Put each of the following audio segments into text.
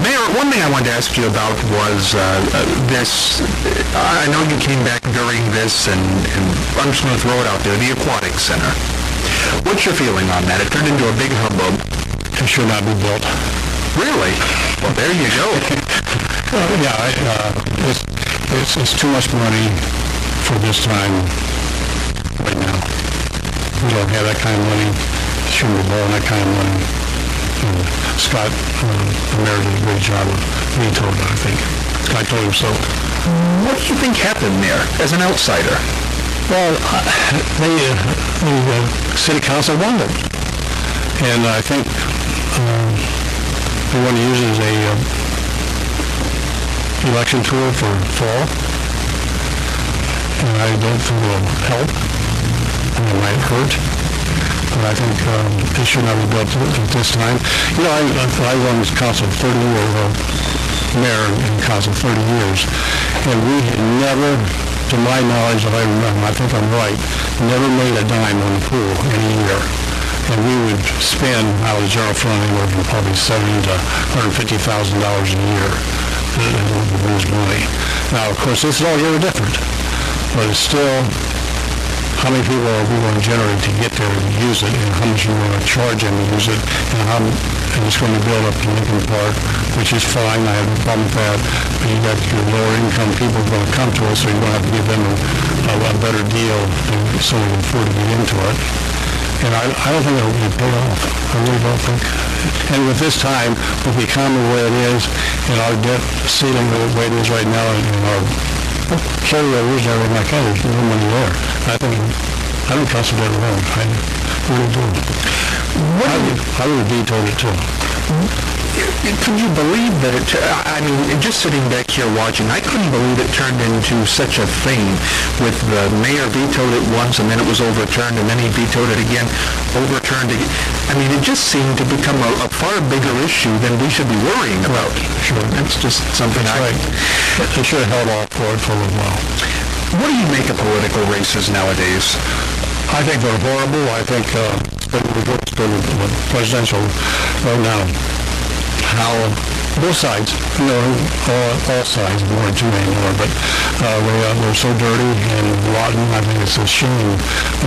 Mayor, one thing I wanted to ask you about was this. I know you came back during this, and I'm just going to throw it out there, the Aquatic Center. What's your feeling on that? It turned into a big hubbub. It should not be built. Really? Well, there you go. It's too much money for this time right now. We don't have that kind of money. Shouldn't be blowing that kind of money. Scott, the mayor, did a great job of vetoing it, I think. I told him so. What do you think happened there, as an outsider? Well, the city council wanted it. And I think they want to use it as a election tool for fall. And I don't think it will help. It might hurt. But I think it should not be built at this time. You know, I run this council 30 years, mayor in council 30 years, and we had never, to my knowledge, if I remember, I think I'm right, never made a dime on the pool in a year. And we would spend out of the general fund anywhere from probably $70,000 to $150,000 a year to lose money. Now, of course, this is all very different, but it's still, how many people are we going to generate to get there and use it, and how much are we going to charge them to use it, and it's going to build up the Lincoln Park, which is fine. I have no problem with that. But you got your lower income people going to come to us, so you're going to have to give them a better deal so they can afford to get into it. And I don't think it'll be paid off. I really don't think. And with this time, with the economy the way it is, and our debt ceiling the way it is right now, and our carryovers and everything like that, there's no money there. I don't trust it alone. I really do. I would have vetoed it too. Could you believe that I mean, just sitting back here watching, I couldn't believe it turned into such a thing with the mayor vetoed it once and then it was overturned and then he vetoed it again, overturned again. I mean, it just seemed to become a far bigger issue than we should be worrying about. Sure. That's just something right. They should have held off for it for a little while. What do you make of political races nowadays? I think they're horrible. I think the presidential right now, how both sides, you know, all sides, more than two anymore, but they're so dirty and rotten. I think it's a shame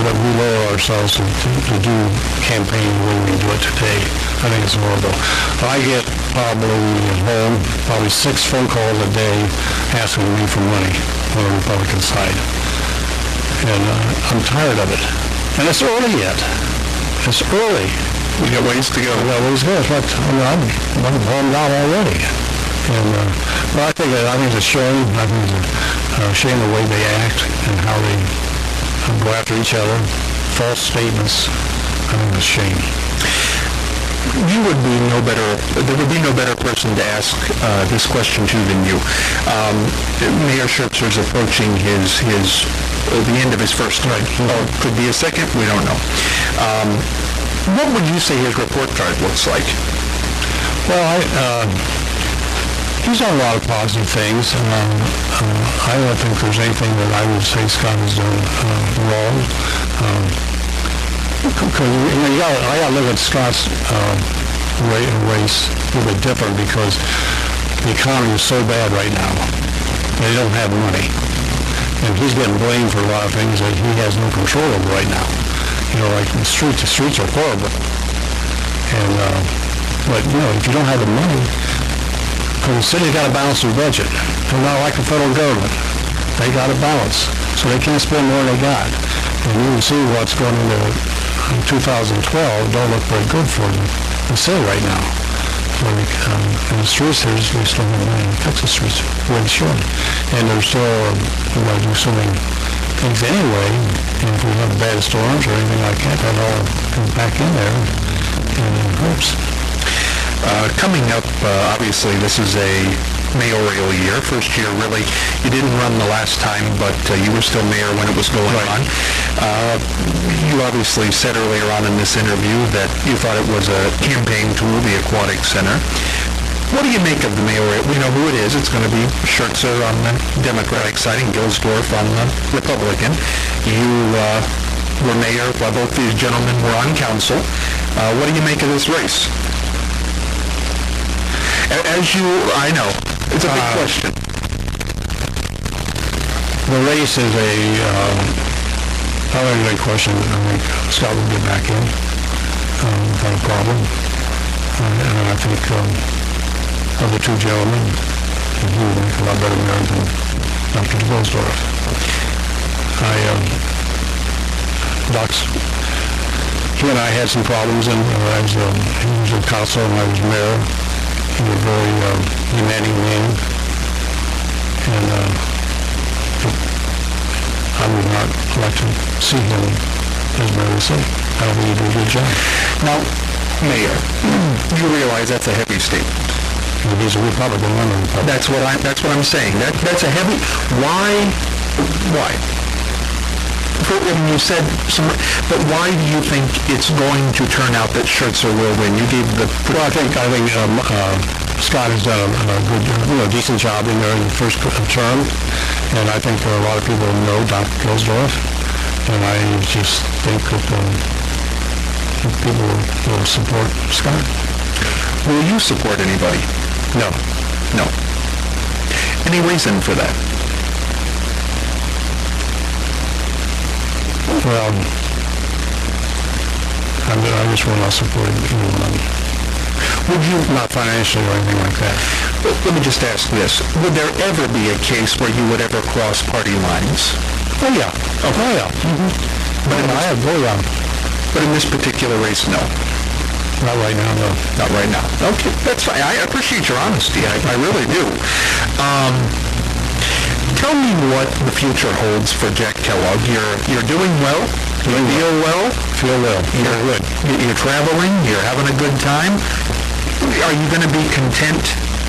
that we lower ourselves to do campaign the way we do it today. I think it's horrible. I get probably at home, probably 6 phone calls a day asking me for money on the Republican side. And I'm tired of it. And it's early yet. It's early. We got ways to go. We got ways to go. It's like, I'm bummed out already. And but I think it's a shame. I think it's a shame the way they act and how they go after each other. False statements. I think it's a shame. You would be there would be no better person to ask this question to than you. Mayor Schertzer is approaching the end of his first term. Or could be a second, we don't know. What would you say his report card looks like? Well, he's done a lot of positive things. I don't think there's anything that I would say Scott has done wrong. Because I got to look at Scott's race a little bit different because the economy is so bad right now. They don't have money. And he's getting blamed for a lot of things that he has no control over right now. You know, like the streets are horrible. And, but, you know, if you don't have the money, because the city's got to balance their budget. They're not like the federal government. They got to balance. So they can't spend more than they got. And you can see what's going into 2012 don't look very good for the city right now. So in the streets, they still have money to fix the streets where they should. And they're still, we got to do so many things anyway. And if we have bad storms or anything like that, that all comes back in there and it hurts. Coming up, obviously, this is a mayoral year, first year really. You didn't run the last time, but you were still mayor when it was going on. You obviously said earlier on in this interview that you thought it was a campaign tool, the Aquatic Center. What do you make of the mayoral? We know who it is. It's going to be Schertzer on the Democratic side and Gilsdorf on the Republican. You were mayor while both these gentlemen were on council. What do you make of this race? I know, it's a big question. The race is a great question. I think Scott will get back in without a problem. And I think of the two gentlemen, he will make a lot better mayor than Dr. Wilsdorf. He and I had some problems, and he was in council and I was mayor. He was a very demanding man, and I would not like to see him as mayor. So I don't think he did a good job. Now, Mayor, you realize that's a heavy statement. He's a Republican, I'm a Republican. That's what I'm saying. That's a heavy. Why? You said some, but why do you think it's going to turn out that Schertzer will win? You gave the. Well, I think Scott has done a good, decent job in there in the first term, and I think a lot of people know Dr. Kilsdorf, and I just think that people will support Scott. Will you support anybody? No. No. Any reason for that? Well, I just will not support anyone. Would you? Not financially or anything like that. Well, let me just ask this. Would there ever be a case where you would ever cross party lines? Oh, yeah. Okay. Oh, yeah. Mm-hmm. But in this particular race, no. Not right now, no. Not right now. Okay, that's fine. I appreciate your honesty. I really do. Tell me what the future holds for Jack Kellogg. You're doing well. You feel well. Feel well. You're good. You're traveling. You're having a good time. Are you going to be content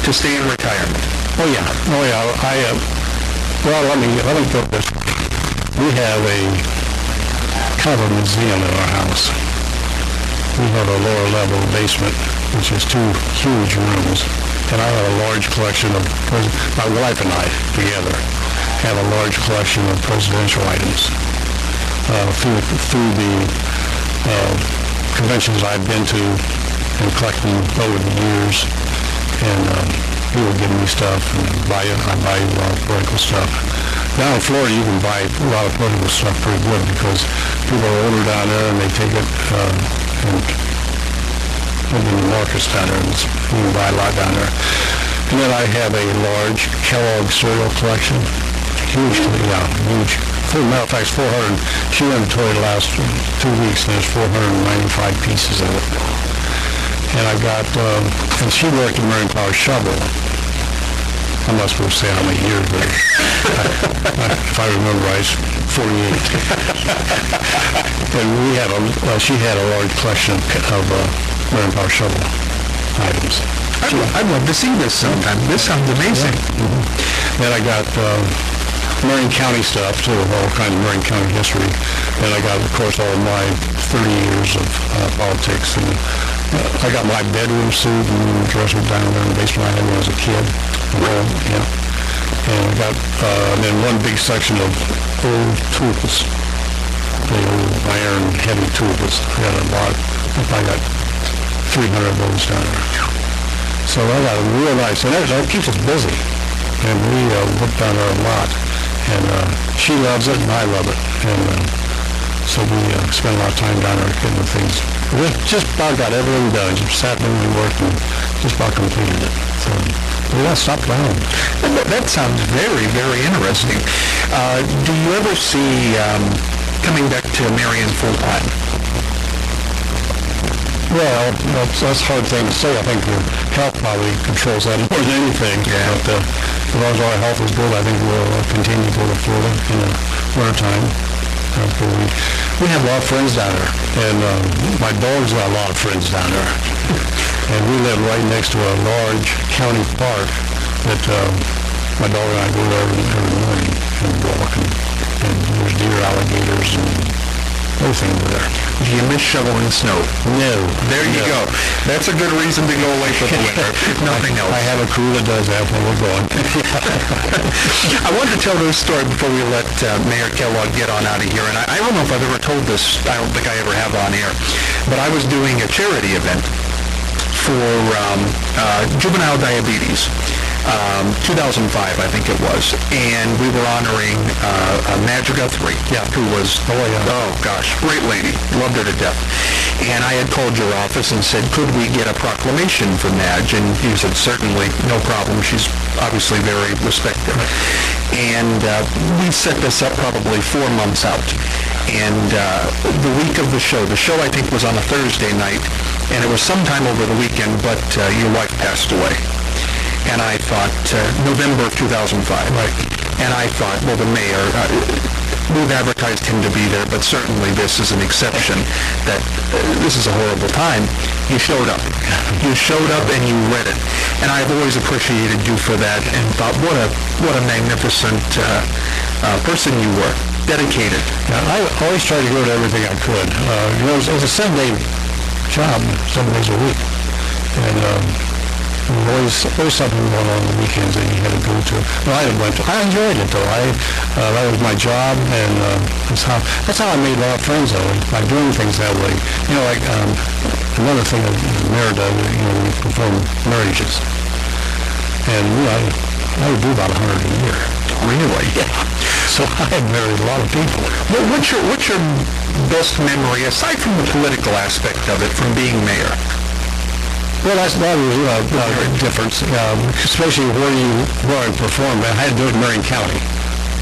to stay in retirement? Oh yeah. Well, let me put this. We have a kind of a museum in our house. We have a lower level basement, which is 2 huge rooms, and I have a large collection of, my wife and I together have a large collection of presidential items through the conventions I've been to and collecting over the years, and people give me stuff, and I buy a lot of political stuff. Down in Florida, you can buy a lot of political stuff pretty good because people are older down there and they take it and put it in the markets down there, and you can buy a lot down there. And then I have a large Kellogg cereal collection. Huge. For a matter of fact, 400. She inventory the last 2 weeks, and there's 495 pieces of it. And I got, and she worked at Marine Power Shovel. I'm not supposed to say how many years, but if I remember right, it's 48. And she had a large collection of Marine Power Shovel items. I'd love to see this sometime. This sounds amazing. Yeah. Mm-hmm. Then I got Marion County stuff, too, all kinds of Marion County history. And I got, of course, all my 30 years of politics. And I got my bedroom suit and dresser down there in the basement I had when I was a kid. And I got then one big section of old tools, the old iron heavy tools. I got 300 of those down there. So I got a real nice, and that keeps us busy. And we look down there a lot. And she loves it, and I love it. And so we spend a lot of time down there getting the things. We just about got everything done. Just sat there and worked and just about completed it. So we got to stop down. That sounds very, very interesting. Do you ever see coming back to Marion full-time? Well, that's a hard thing to say. I think your health probably controls that more than anything. Yeah. But as long as our health is good, I think we'll continue to go to Florida in the wintertime. We have a lot of friends down there, and my dog's got a lot of friends down there. And we live right next to a large county park that my dog and I go there every morning and walk, and there's deer, alligators, and everything over there. Do you miss shoveling snow? No. There you go. That's a good reason to go away for the winter. Nothing else. I have a crew that does that when we're going. I wanted to tell this story before we let Mayor Kellogg get on out of here. And I don't know if I've ever told this. I don't think I ever have on air. But I was doing a charity event for juvenile diabetes. 2005, I think it was, and we were honoring Madge Guthrie, who was, oh gosh, great lady, loved her to death. And I had called your office and said, could we get a proclamation for Madge? And you said, certainly, no problem. She's obviously very respected. And we set this up probably 4 months out. And the week of the show I think was on a Thursday night, and it was sometime over the weekend, but your wife passed away. And I thought, November of 2005. Right. And I thought, well, the mayor, we've advertised him to be there, but certainly this is an exception, that this is a horrible time. You showed up. You showed up and you read it. And I've always appreciated you for that and thought, what a magnificent person you were. Dedicated. I always tried to go to everything I could. It was a 7-day job, 7 days a week. And always something going on the weekends that you had to go to. Well, I enjoyed it though. That was my job, and that's how I made a lot of friends though, by doing things that way. Like another thing that the mayor does, we perform marriages, and I would do about 100 a year. Really? Yeah. So I had married a lot of people. Well, what's your best memory aside from the political aspect of it, from being mayor? Well, that was a difference, especially where I performed. I had to do it in Marion County.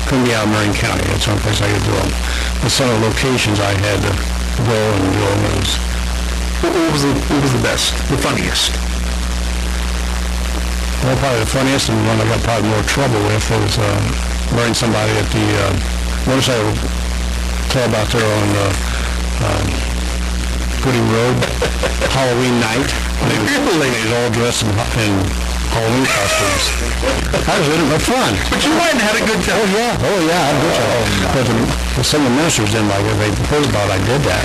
Couldn't be out of Marion County. That's the only place I could do them. But some of the locations I had to go and do them. What was the best, the funniest? Well, probably the funniest and one I got probably more trouble with was marrying somebody at the motorcycle club out there on Gooding Road, Halloween night. They all dressed in Halloween costumes. That was really fun. But you went and had a good time. Oh yeah, I had a good time. But some of the ministers didn't like it. They proposed about I did that,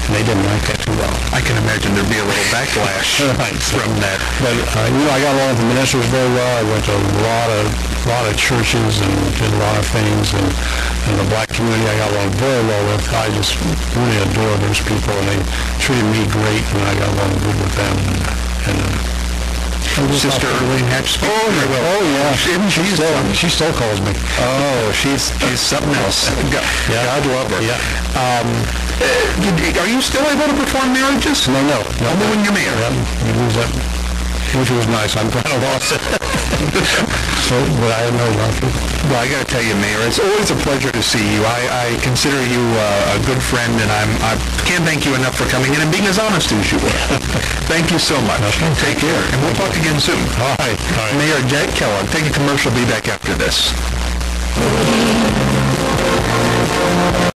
and they didn't like that too well. I can imagine there'd be a little backlash from that. But I got along with the ministers very well. I went to a lot of churches and did a lot of things, and the black community I got along very well with. I just really adore those people, and they treated me great, and I got along good with them. And Sister Earlene Hatch. Oh yeah. She still calls me. Oh, she's something else. God love her. Yeah. Are you still able to perform marriages? No. Only when you're mayor. Yeah, which was nice. I'm glad I lost it. But I know a lot of people. Well, I got to tell you, Mayor, it's always a pleasure to see you. I consider you a good friend, and I can't thank you enough for coming in and being as honest as you were. Thank you so much. Okay. Take care, and we'll talk again soon. All right. Mayor Jack Kellogg, take a commercial. Be back after this.